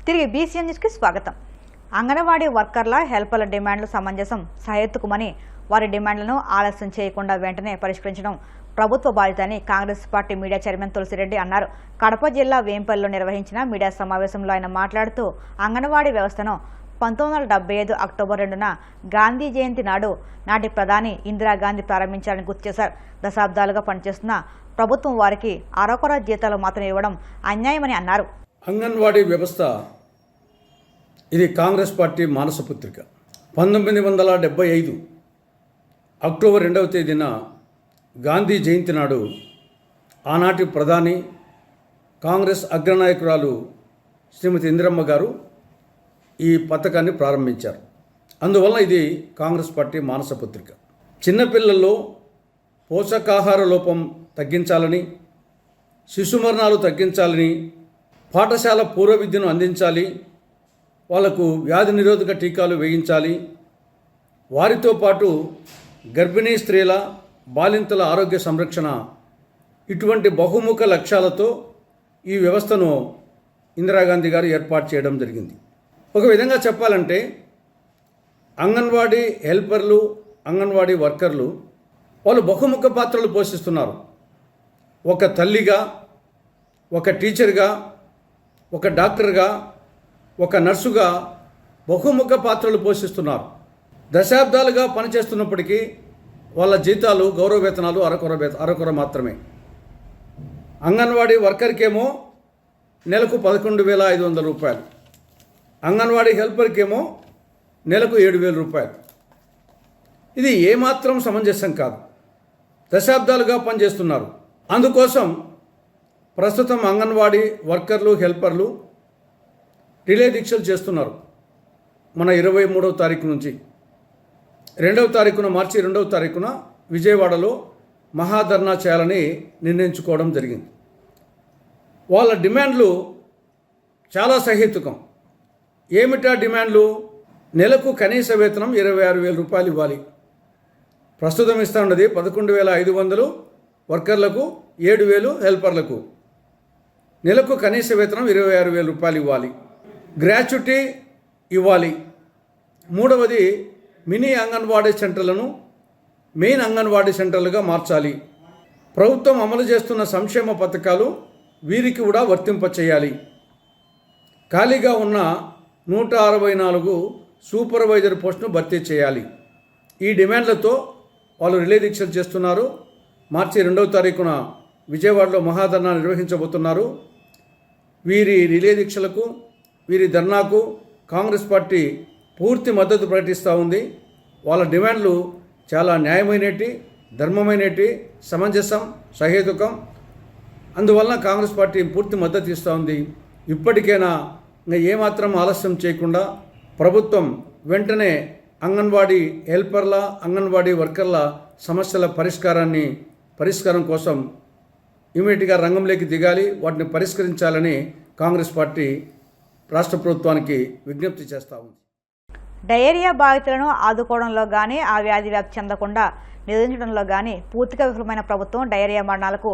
తిరిగి బీసీఎన్ న్యూస్కి స్వాగతం. అంగన్వాడీ వర్కర్ల హెల్పర్ల డిమాండ్లు సమంజసం, సహేతుకమని వారి డిమాండ్లను ఆలస్యం చేయకుండా వెంటనే పరిష్కరించడం ప్రభుత్వ బాధ్యత అని Congress party media chairman Tulasi Reddy అన్నారు. కడప జిల్లా వేంపల్లిలో నిర్వహించిన మీడియా సమావేశంలో ఆయన మాట్లాడుతూ అంగన్వాడీ వ్యవస్థను 1975 అక్టోబర్ 2న గాంధీ జయంతి నాటి ప్రధాని ఇందిరాగాంధీ ప్రారంభించాలని గుర్తు చేశారు. దశాబ్దాలుగా పనిచేస్తున్న ప్రభుత్వం వారికి అరకొర జీతాలు మాత్రం ఇవ్వడం అన్యాయమని అన్నారు. అంగన్వాడీ వ్యవస్థ ఇది కాంగ్రెస్ పార్టీ మానసపుత్రిక. 1975 అక్టోబర్ 2వ తేదీన గాంధీ జయంతి నాడు ఆనాటి ప్రధాని కాంగ్రెస్ అగ్రనాయకురాలు శ్రీమతి ఇందిరమ్మ గారు ఈ పథకాన్ని ప్రారంభించారు. అందువల్ల ఇది కాంగ్రెస్ పార్టీ మానసపుత్రిక. చిన్నపిల్లల్లో పోషకాహార లోపం తగ్గించాలని, శిశు మరణాలు తగ్గించాలని, పాఠశాల పూర్వ విద్యను అందించాలి, వాళ్లకు వ్యాధి నిరోధక టీకాలు వేయించాలి, వారితో పాటు గర్భిణీ స్త్రీల బాలింతల ఆరోగ్య సంరక్షణ, ఇటువంటి బహుముఖ లక్ష్యాలతో ఈ వ్యవస్థను ఇందిరాగాంధీ గారు ఏర్పాటు చేయడం జరిగింది. ఒక విధంగా చెప్పాలంటే అంగన్వాడీ హెల్పర్లు, అంగన్వాడీ వర్కర్లు వాళ్ళు బహుముఖ పాత్రలు పోషిస్తున్నారు. ఒక తల్లిగా, ఒక టీచర్గా, ఒక డాక్టర్గా, ఒక నర్సుగా బహుముఖ పాత్రలు పోషిస్తున్నారు. దశాబ్దాలుగా పనిచేస్తున్నప్పటికీ వాళ్ళ జీతాలు, గౌరవ వేతనాలు అరకొర మాత్రమే. అంగన్వాడీ వర్కర్కేమో నెలకు 11,500 రూపాయలు, అంగన్వాడీ హెల్పర్కేమో నెలకు 7,000 రూపాయలు. ఇది ఏమాత్రం సమంజసం కాదు. దశాబ్దాలుగా పనిచేస్తున్నారు. అందుకోసం ప్రస్తుతం అంగన్వాడీ వర్కర్లు, హెల్పర్లు రిలే దీక్షలు చేస్తున్నారు. మన 23వ తారీఖు నుంచి 2వ తారీఖున, మార్చి 2వ తారీఖున విజయవాడలో మహాధర్నా చేయాలని నిర్ణయించుకోవడం జరిగింది. వాళ్ళ డిమాండ్లు చాలా సహేతుకం. ఏమిటా డిమాండ్లు? నెలకు కనీస వేతనం 26,000 రూపాయలు ఇవ్వాలి. ప్రస్తుతం ఇస్తూ ఉన్నది 11,500 వర్కర్లకు, 7,000 హెల్పర్లకు. నెలకు కనీస వేతనం 26,000 రూపాయలు ఇవ్వాలి. గ్రాట్యుటీ ఇవ్వాలి. మూడవది, మినీ అంగన్వాడీ సెంటర్లను మెయిన్ అంగన్వాడీ సెంటర్లుగా మార్చాలి. ప్రభుత్వం అమలు చేస్తున్న సంక్షేమ పథకాలు వీరికి కూడా వర్తింపచేయాలి. ఖాళీగా ఉన్న 164 సూపర్వైజర్ పోస్టును భర్తీ చేయాలి. ఈ డిమాండ్లతో వాళ్ళు రిలే దీక్షలు చేస్తున్నారు. మార్చి 2వ తారీఖున విజయవాడలో మహాధర్నా నిర్వహించబోతున్నారు. వీరి రిలే దీక్షలకు, వీరి ధర్నాకు కాంగ్రెస్ పార్టీ పూర్తి మద్దతు ప్రకటిస్తూ ఉంది. వాళ్ళ డిమాండ్లు చాలా న్యాయమైనటి, ధర్మమైనటి, సమంజసం, సహేతుకం. అందువలన కాంగ్రెస్ పార్టీ పూర్తి మద్దతు ఇస్తూ ఉంది. ఇప్పటికైనా ఇంకా ఏమాత్రం ఆలస్యం చేయకుండా ప్రభుత్వం వెంటనే అంగన్వాడీ హెల్పర్ల, అంగన్వాడీ వర్కర్ల సమస్యల పరిష్కారం కోసం ఇమీడియట్గా రంగంలోకి దిగాలి, వాటిని పరిష్కరించాలని కాంగ్రెస్ పార్టీ రాష్ట్ర ప్రభుత్వానికి విజ్ఞప్తి చేస్తూ ఉంది. డయేరియా బాధితులను ఆదుకోవడంలో కానీ, ఆ వ్యాధి వ్యాప్తి చెందకుండా నిరోధించడంలో కానీ పూర్తిగా విఫలమైన ప్రభుత్వం డయేరియా మరణాలకు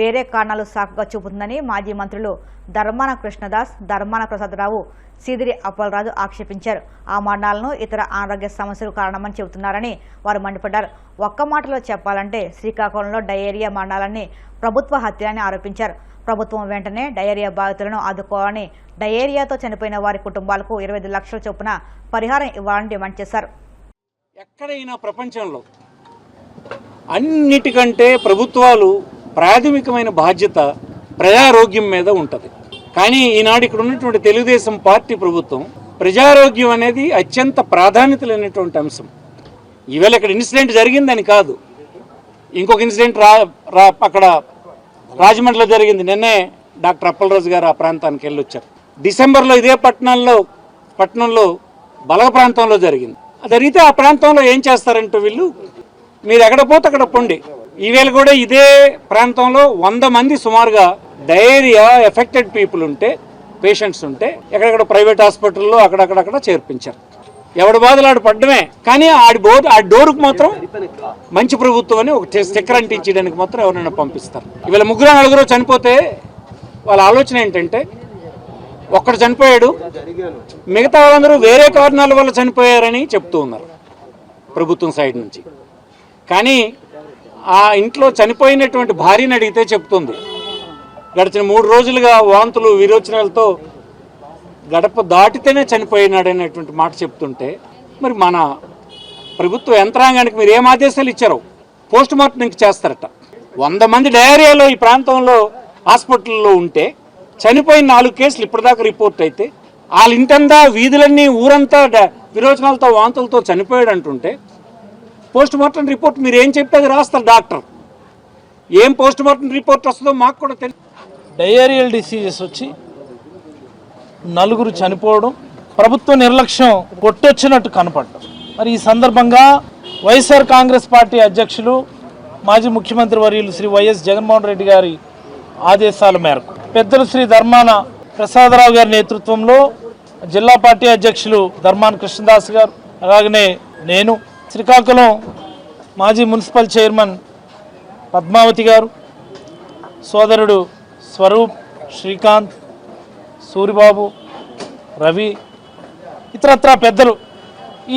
వేరే కారణాలు సాకుగా చూపుతుందని మాజీ మంత్రులు ధర్మాన కృష్ణదాస్, ధర్మాన ప్రసాదరావు, సీదిరి అప్పలరాజు ఆక్షేపించారు. ఆ మరణాలను ఇతర అనారోగ్య సమస్యలు కారణమని చెబుతున్నారని వారు మండిపడ్డారు. ఒక్క మాటలో చెప్పాలంటే శ్రీకాకుళంలో డయేరియా మరణాలన్నీ ప్రభుత్వ హత్యలని ఆరోపించారు. ప్రభుత్వం వెంటనే డయేరియా బాధితులను ఆదుకోవాలని, డయేరియాతో చనిపోయిన వారి కుటుంబాలకు 25 లక్షల చొప్పున పరిహారం ఇవ్వాలని డిమాండ్ చేశారు. ఎక్కడైనా ప్రపంచంలో అన్నిటికంటే ప్రభుత్వాలు ప్రాథమికమైన బాధ్యత ప్రజారోగ్యం మీద ఉంటుంది. కానీ ఈనాడు ఇక్కడ ఉన్నటువంటి తెలుగుదేశం పార్టీ ప్రభుత్వం ప్రజారోగ్యం అనేది అత్యంత ప్రాధాన్యత లేనటువంటి అంశం. ఈవేళ ఇక్కడ ఇన్సిడెంట్ జరిగిందని కాదు, ఇంకొక ఇన్సిడెంట్ అక్కడ రాజమండ్రిలో జరిగింది. నిన్నే డాక్టర్ అప్పలరాజు గారు ఆ ప్రాంతానికి వెళ్ళొచ్చారు. డిసెంబర్లో ఇదే పట్టణంలో బలగ ప్రాంతంలో జరిగింది. జరిగితే ఆ ప్రాంతంలో ఏం చేస్తారంటే వీళ్ళు, మీరు ఎక్కడ పోతే అక్కడ పొండి. ఈవేళ కూడా ఇదే ప్రాంతంలో 100 మంది సుమారుగా డయేరియా ఎఫెక్టెడ్ పీపుల్ ఉంటే, పేషెంట్స్ ఉంటే ఎక్కడెక్కడ ప్రైవేట్ హాస్పిటల్లో అక్కడక్కడ చేర్పించారు. ఎవడి బాధలు ఆడు పడ్డమే. కానీ ఆ డోరుకు మాత్రం మంచి ప్రభుత్వం అని ఒక స్టిక్కర్ అంటించడానికి మాత్రం ఎవరైనా పంపిస్తారు. ఇవాళ 3-4 చనిపోతే వాళ్ళ ఆలోచన ఏంటంటే ఒక్కడు చనిపోయాడు, మిగతా వాళ్ళందరూ వేరే కారణాల వల్ల చనిపోయారని చెప్తూ ఉన్నారు ప్రభుత్వం సైడ్ నుంచి. కానీ ఆ ఇంట్లో చనిపోయినటువంటి భార్యని అడిగితే చెప్తుంది గడిచిన 3 రోజులుగా వాంతులు విరోచనాలతో గడప దాటితేనే చనిపోయినాడనేటువంటి మాట చెప్తుంటే, మరి మన ప్రభుత్వ యంత్రాంగానికి మీరు ఏం ఆదేశాలు ఇచ్చారో పోస్ట్ మార్టం ఇంక చేస్తారట. 100 మంది డయేరియాలో ఈ ప్రాంతంలో హాస్పిటల్లో ఉంటే చనిపోయిన 4 కేసులు ఇప్పటిదాకా రిపోర్ట్ అయితే, వాళ్ళ ఇంటంతా వీధులన్నీ ఊరంతా విరోచనాలతో వాంతులతో చనిపోయాడు అంటుంటే పోస్ట్ మార్టం రిపోర్ట్ మీరు ఏం చెప్తే అది రాస్తారు డాక్టర్. ఏం పోస్ట్ మార్టం రిపోర్ట్ వస్తుందో మాకు కూడా తెలియదు. డయేరియల్ డిసీజెస్ వచ్చి 4 చనిపోవడం, ప్రభుత్వ నిర్లక్ష్యం కొట్టొచ్చినట్టు కనపడటం. మరి ఈ సందర్భంగా వైఎస్ఆర్ కాంగ్రెస్ పార్టీ అధ్యక్షులు మాజీ ముఖ్యమంత్రి వర్యులు శ్రీ వైఎస్ జగన్మోహన్ రెడ్డి గారి ఆదేశాల మేరకు పెద్దలు శ్రీ ధర్మాన ప్రసాదరావు గారి నేతృత్వంలో జిల్లా పార్టీ అధ్యక్షులు ధర్మాన కృష్ణదాస్ గారు, అలాగనే నేను, శ్రీకాకుళం మాజీ మున్సిపల్ చైర్మన్ పద్మావతి గారు, సోదరుడు స్వరూప్, శ్రీకాంత్, సూరిబాబు, రవి, ఇతరత్రా పెద్దలు,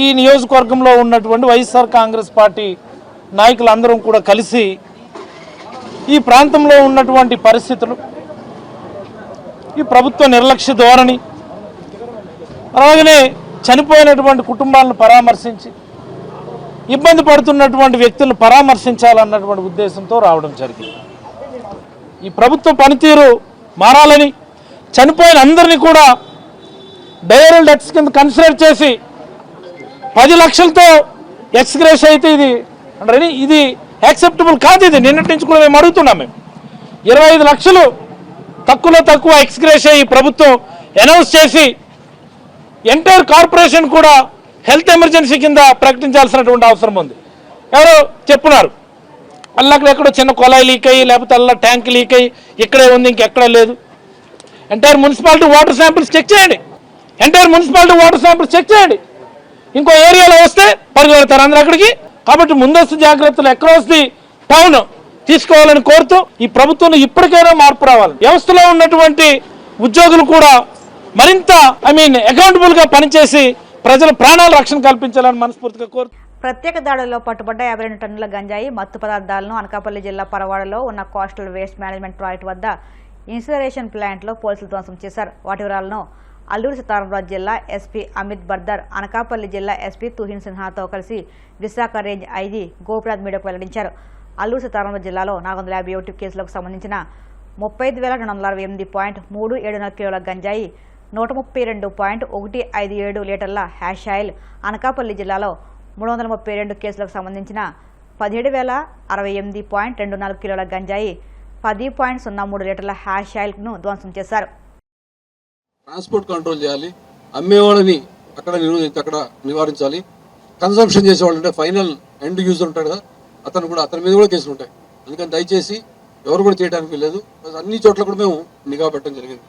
ఈ నియోజకవర్గంలో ఉన్నటువంటి వైఎస్ఆర్ కాంగ్రెస్ పార్టీ నాయకులందరం కూడా కలిసి ఈ ప్రాంతంలో ఉన్నటువంటి పరిస్థితులు, ఈ ప్రభుత్వ నిర్లక్ష్య ధోరణి, అలాగనే చనిపోయినటువంటి కుటుంబాలను పరామర్శించి ఇబ్బంది పడుతున్నటువంటి వ్యక్తులను పరామర్శించాలన్నటువంటి ఉద్దేశంతో రావడం జరిగింది. ఈ ప్రభుత్వ పనితీరు మారాలని, చనిపోయిన అందరినీ కూడా డయరల్ డెత్స్ కింద కన్సిడర్ చేసి 10 లక్షలతో ఎక్స్గ్రేస్ అయితే ఇది యాక్సెప్టబుల్ కాదు. ఇది నిన్నటి నుంచి కూడా మేము అడుగుతున్నాం. మేము 25 లక్షలు తక్కువలో తక్కువ ఎక్స్గ్రేస్ ఈ ప్రభుత్వం అనౌన్స్ చేసి ఎంటైర్ కార్పొరేషన్ కూడా హెల్త్ ఎమర్జెన్సీ కింద ప్రకటించాల్సినటువంటి అవసరం ఉంది. ఎవరో చెప్పున్నారు అల్లక్కడ ఎక్కడో చిన్న కొలాయి లీక్ అయ్యి, లేకపోతే అల్ల ట్యాంక్ లీక్ అయ్యి ఇక్కడే ఉంది, ఇంకెక్కడా లేదు. Entire municipality water samples check చేయండి. Entire municipality water samples check చేయండి. ఇంకో ఏరియాలో వస్తే పరిగెడతారు అందరూ అక్కడికి. కాబట్టి ముందస్తు జాగ్రత్తలు అక్రాస్ ది టౌన్ తీసుకోవాలని కోరుతూ ఈ ప్రభుత్వంలో ఇప్పటికైనా మార్పు రావాలి. వ్యవస్థలో ఉన్నటువంటి ఉద్యోగులు కూడా మరింత అకౌంటబుల్గా పనిచేసి ప్రజల ప్రాణాల రక్షణ కల్పించాలని మనస్ఫూర్తిగా కోరుతూ ప్రత్యేక దాడుల్లో పట్టుబడ్డ 52 టన్నుల గంజాయి మత్తు పదార్థాలను అనకాపల్లి జిల్లా పరవాడలో ఉన్న కోస్టల్ వేస్ట్ మేనేజ్మెంట్ ప్రాజెక్టు వద్ద ఇన్సినరేషన్ ప్లాంట్లో పోలీసులు ధ్వంసం చేశారు. వాటి వివరాలను అల్లూరు సీతారామరాజు జిల్లా ఎస్పీ అమిత్ బర్దర్ అనకాపల్లి జిల్లా ఎస్పీ తుహిన్ సిన్హాతో కలిసి విశాఖ రేంజ్ ఐజీ గోపినాథ్ మీడియాకు వెల్లడించారు. అల్లూరు సీతారామరాజు జిల్లాలో 451 కేసులకు సంబంధించిన 35,268.374 కిలోల గంజాయి, 132.157 లీటర్ల హ్యాష్ ఆయిల్, అనకాపల్లి జిల్లాలో 332 కేసులకు సంబంధించిన 17,068.24 కిలోల గంజాయి, 10.03 లీటర్ల హ్యాష్ ఆయిల్ను ధ్వంసం చేశారు. ట్రాన్స్పోర్ట్ కంట్రోల్ చేయాలి, అమ్మేవాళ్ళని అక్కడ నివారించాలి, కన్సంప్షన్ చేసేవాళ్ళు అంటే ఫైనల్ ఎండ్ యూజర్ ఉంటాడు కదా, అతని మీద కూడా కేసులు ఉంటాయి. అందుకని దయచేసి ఎవరు కూడా చేయడానికి లేదు. అన్ని చోట్ల కూడా మేము నిఘా పెట్టడం జరిగింది.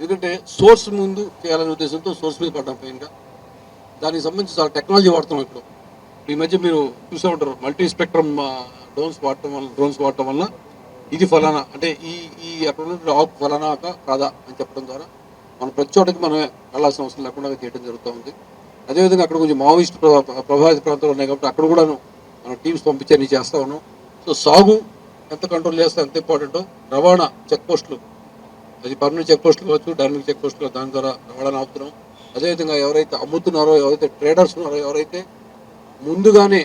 ఎందుకంటే సోర్స్ ముందు చేయాలనే ఉద్దేశంతో సోర్స్ మీద పడ్డాం. పైన దానికి సంబంధించి చాలా టెక్నాలజీ వాడుతున్నాం. ఇప్పుడు ఈ మధ్య మీరు చూసే ఉంటారు, మల్టీ స్పెక్ట్రమ్ డ్రోన్స్ వాడటం వల్ల ఇది ఫలానా అంటే ఈ అక్కడ ఆకు ఫలానా కాదా అని చెప్పడం ద్వారా మనం ప్రతి చోటకి మనమే వెళ్ళాల్సిన అవసరం లేకుండా చేయడం జరుగుతూ ఉంది. అదేవిధంగా అక్కడ కొంచెం మావోయిస్ట్ ప్రభావిత ప్రాంతాలు ఉన్నాయి కాబట్టి అక్కడ కూడా మనం టీమ్స్ పంపించి అన్ని చేస్తూ ఉన్నాం. సో సాగు ఎంత కంట్రోల్ చేస్తే ఎంత ఇంపార్టెంటో రవాణా చెక్ పోస్టులు, అది పర్మనెంట్ చెక్ పోస్టులు కావచ్చు, డైనమిక్ చెక్ పోస్టులు, దాని ద్వారా రవాణా ఆపుతున్నాం. అదేవిధంగా ఎవరైతే అమ్ముతున్నారో, ఎవరైతే ట్రేడర్స్ ఉన్నారో, ఎవరైతే ముందుగానే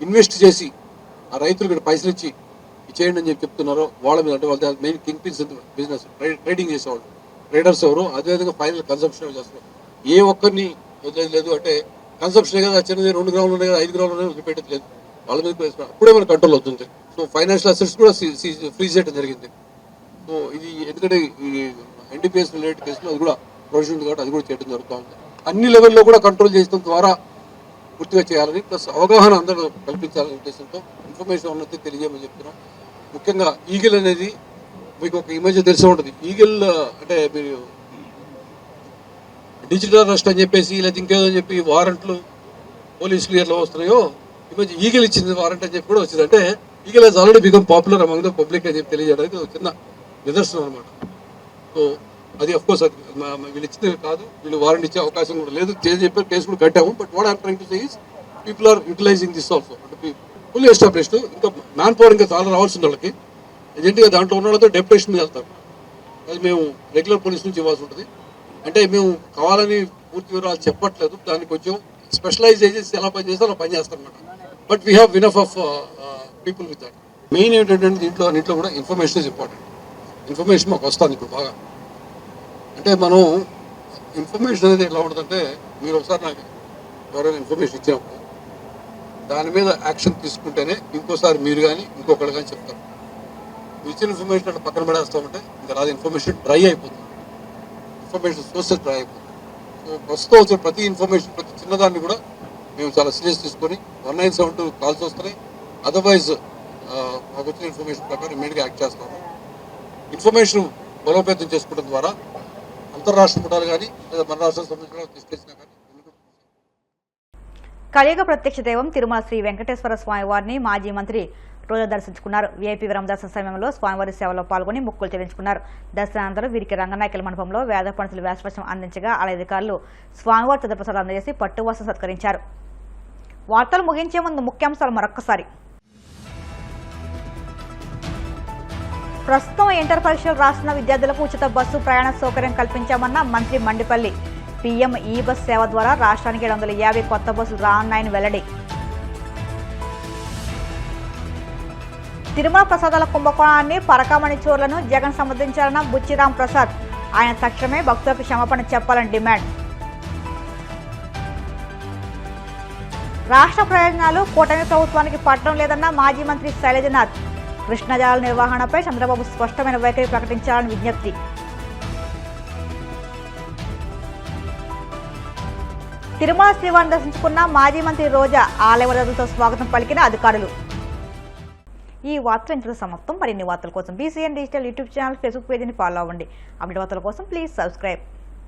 ఇన్వెస్ట్ చేసి ఆ రైతులకు ఇక్కడ పైసలు ఇచ్చి చేయండి అని చెప్తున్నారో వాళ్ళ మీద, అంటే వాళ్ళ main king pins business trading చేసేవాళ్ళు ట్రేడర్స్ ఎవరు, అదేవిధంగా ఫైనల్ కన్సంప్షన్ చేస్తున్నారు. ఏ ఒక్కరిని వదిలేదు. అంటే కన్సంప్షన్ కదా, చిన్నది 2 గ్రాములు ఉన్నాయి కదా, 5 గ్రాములు ఉన్నాయి, వదిలిపెట్టలేదు. వాళ్ళ మీద అప్పుడే మన కంట్రోల్ అవుతుంది. సో ఫైనాన్షియల్ అసెట్స్ కూడా ఫ్రీజ్ చేయడం జరిగింది. సో ఇది ఎందుకంటే ఈ ఎన్డీపీఎస్ రిలేటెడ్ కేసులో అది కూడా ప్రొవిజన్ ఉంది కాబట్టి అది కూడా చేయడం జరుగుతూ ఉంది. అన్ని లెవెల్లో కూడా కంట్రోల్ చేయడం ద్వారా పూర్తిగా చేయాలని, ప్లస్ అవగాహన అందరూ కల్పించాలనే ఉద్దేశంతో ఇన్ఫర్మేషన్ ఉన్నది తెలియజేయమని చెప్తున్నాం. ముఖ్యంగా ఈగిల్ అనేది మీకు ఒక ఇమేజ్ తెలిసి ఉంటుంది. ఈగిల్ అంటే మీరు డిజిటల్ అరెస్ట్ అని చెప్పేసి లేదా ఇంకేదో అని చెప్పి వారెంట్లు పోలీసులు ఎట్లా వస్తున్నాయో ఇమేజ్ ఈగిల్ ఇచ్చింది వారెంట్ అని చెప్పి కూడా వచ్చింది. అంటే eagle he's already become popular among the public అని చెప్పి తెలియజేయడానికి ఒక చిన్న నిదర్శనం అనమాట. సో అది అఫ్కోర్స్ అది వీళ్ళు ఇచ్చినవి కాదు, వీళ్ళు వారెంట్ ఇచ్చే అవకాశం కూడా లేదు. చెప్పారు, కేసు కూడా కట్టాము. But what I'm trying to say is people are utilising this also. అంటే ఫుల్లీ ఎస్టాబ్లిష్డ్, ఇంకా మ్యాన్ పవర్ ఇంకా చాలా రావాల్సింది వాళ్ళకి. ఏజెంట్గా దాంట్లో ఉన్న వాళ్ళతో డెప్యుటేషన్ మీద వెళ్తారు. అది మేము రెగ్యులర్ పోలీస్ నుంచి ఇవ్వాల్సి ఉంటుంది. అంటే మేము కావాలని పూర్తి వివరాలు చెప్పట్లేదు, దానికి కొంచెం స్పెషలైజ్ ఏజెన్సీ ఎలా పనిచేస్తే అలా పనిచేస్తాం అన్నమాట. But we have enough of people with that. Main ఏంటంటే దీంట్లో కూడా ఇన్ఫర్మేషన్ ఇస్ ఇంపార్టెంట్. ఇన్ఫర్మేషన్ మాకు వస్తుంది ఇప్పుడు బాగా. అంటే మనం ఇన్ఫర్మేషన్ అనేది ఎలా ఉంటుందంటే, మీరు ఒకసారి నాకు ఎవరైనా ఇన్ఫర్మేషన్ ఇచ్చినప్పుడు దాని మీద యాక్షన్ తీసుకుంటేనే ఇంకోసారి మీరు కానీ ఇంకొకళ్ళు కానీ చెప్తారు. ఇచ్చిన ఇన్ఫర్మేషన్ అట్లా పక్కన పడేస్తామంటే ఇంకా రాదు, ఇన్ఫర్మేషన్ డ్రై అయిపోతుంది, ఇన్ఫర్మేషన్ సోర్సెస్ డ్రై అయిపోతుంది. సో ప్రస్తుతం వచ్చిన ప్రతి ఇన్ఫర్మేషన్, ప్రతి చిన్నదాన్ని కూడా మేము చాలా సీరియస్ తీసుకొని 1972 కాల్స్ వస్తున్నాయి. అదర్వైజ్ మాకు వచ్చిన ఇన్ఫర్మేషన్ ప్రకారం ఇమీడియట్గా యాక్ట్ చేస్తాము. ఇన్ఫర్మేషన్ బలోపేతం చేసుకోవడం ద్వారా అంతర్రాష్ట్ర ముఠాలు కానీ లేదా మన రాష్ట్రానికి సంబంధించిన తీసుకొచ్చినా కానీ. కలియుగ ప్రత్యక్ష దైవం తిరుమల శ్రీ వెంకటేశ్వర స్వామి వారిని మాజీ మంత్రి రోజా దర్శించుకున్నారు. వీఐపీ వరం దర్శన సమయంలో స్వామివారి సేవలో పాల్గొని మొక్కులు చెల్లించుకున్నారు. దర్శనానంతరం వీరికి రంగనాయకుల మండపంలో వేద పండితులు వ్యాసపక్షం అందించగా ఆలయ అధికారులు స్వామివారి తీర్థప్రసాదం అందజేసి పట్టువస్త్రం సత్కరించారు. వార్తలు ముగించే ముందు ముఖ్యాంశాలు మరొక్కసారి. ప్రస్తుతం ఇంటర్ పరీక్షలు రాస్తున్న విద్యార్థులకు ఉచిత బస్సు ప్రయాణ సౌకర్యం కల్పించామన్న మంత్రి మండిపల్లి. పీఎం ఈ బస్ సేవ ద్వారా రాష్ట్రానికి 750 కొత్త బస్సులు రానున్నాయని వెల్లడి. తిరుమల ప్రసాదాల కుంభకోణాన్ని పరకామణి చోర్లను జగన్ సమర్థించాలన్న బుచ్చిరాం ప్రసాద్. ఆయన తక్షణమే భక్తులకు క్షమాపణ చెప్పాలని డిమాండ్. రాష్ట్ర ప్రయోజనాలు కూటమి ప్రభుత్వానికి పట్టడం లేదన్న మాజీ మంత్రి శైలజనాథ్. కృష్ణా జలాల నిర్వహణపై చంద్రబాబు స్పష్టమైన వైఖరి ప్రకటించాలని విజ్ఞప్తి. తిరుమల శ్రీవారిని దర్శించుకున్న మాజీ మంత్రి రోజా. ఆలయ వరదలతో స్వాగతం పలికిన అధికారులు. ఈ వార్తలు ఇంతలో సమాప్తం. మరిన్ని వార్తల కోసం BCN digital YouTube channel, Facebook పేజీని ఫాలో అవ్వండి. అప్డేట్ వార్తల కోసం ప్లీజ్ సబ్స్క్రైబ్.